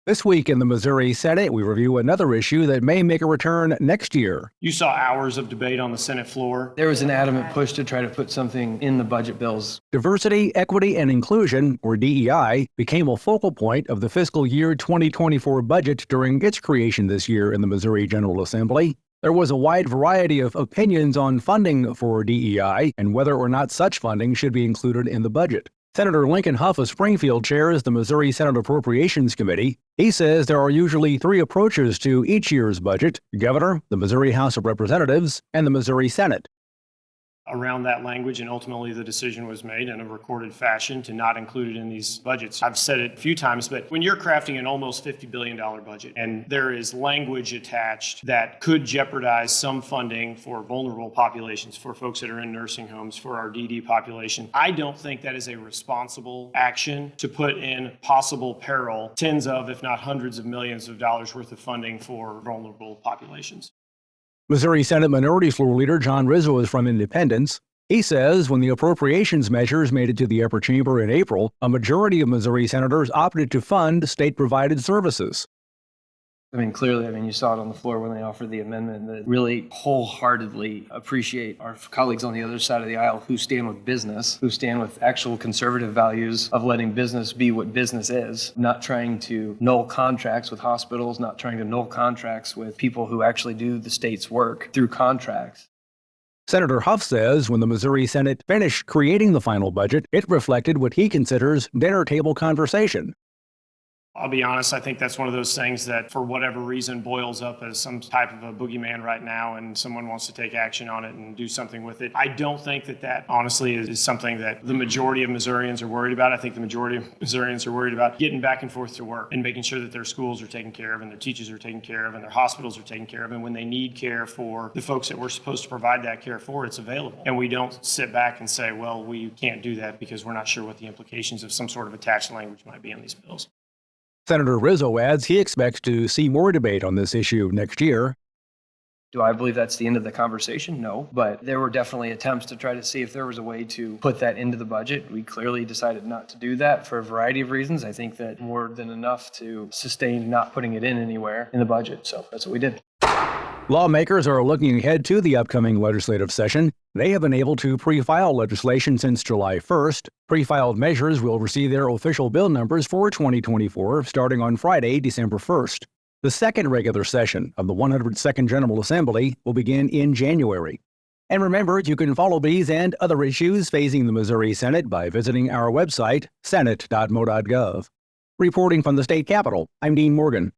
This week in the Missouri Senate, we review another issue that may make a return next year. You saw hours of debate on the Senate floor. There was an adamant push to try to put something in the budget bills. Diversity, equity, and inclusion, or DEI, became a focal point of the fiscal year 2024 budget during its creation this year in the Missouri General Assembly. There was a wide variety of opinions on funding for DEI and whether or not such funding should be included in the budget. Senator Lincoln Hough of Springfield chairs the Missouri Senate Appropriations Committee. He says there are usually three approaches to each year's budget: the governor, the Missouri House of Representatives, and the Missouri Senate. Around that language, and ultimately the decision was made in a recorded fashion to not include it in these budgets. I've said it a few times, but when you're crafting an almost $50 billion budget and there is language attached that could jeopardize some funding for vulnerable populations, for folks that are in nursing homes, for our DD population, I don't think that is a responsible action to put in possible peril tens of, if not hundreds of millions of dollars worth of funding for vulnerable populations. Missouri Senate Minority Floor Leader John Rizzo is from Independence. He says when the appropriations measures made it to the upper chamber in April, a majority of Missouri senators opted to fund state-provided services. Clearly, you saw it on the floor when they offered the amendment that really wholeheartedly appreciate our colleagues on the other side of the aisle who stand with business, who stand with actual conservative values of letting business be what business is, not trying to null contracts with hospitals, not trying to null contracts with people who actually do the state's work through contracts. Senator Hough says when the Missouri Senate finished creating the final budget, it reflected what he considers dinner table conversation. I'll be honest, I think that's one of those things that for whatever reason boils up as some type of a boogeyman right now and someone wants to take action on it and do something with it. I don't think that honestly is something that the majority of Missourians are worried about. I think the majority of Missourians are worried about getting back and forth to work and making sure that their schools are taken care of and their teachers are taken care of and their hospitals are taken care of. And when they need care for the folks that we're supposed to provide that care for, it's available. And we don't sit back and say, well, we can't do that because we're not sure what the implications of some sort of attached language might be on these bills. Senator Rizzo adds he expects to see more debate on this issue next year. Do I believe that's the end of the conversation? No, but there were definitely attempts to try to see if there was a way to put that into the budget. We clearly decided not to do that for a variety of reasons. I think that more than enough to sustain not putting it in anywhere in the budget. So that's what we did. Lawmakers are looking ahead to the upcoming legislative session. They have been able to pre-file legislation since July 1st. Pre-filed measures will receive their official bill numbers for 2024 starting on Friday, December 1st. The second regular session of the 102nd General Assembly will begin in January. And remember, you can follow these and other issues facing the Missouri Senate by visiting our website, senate.mo.gov. Reporting from the state capitol, I'm Dean Morgan.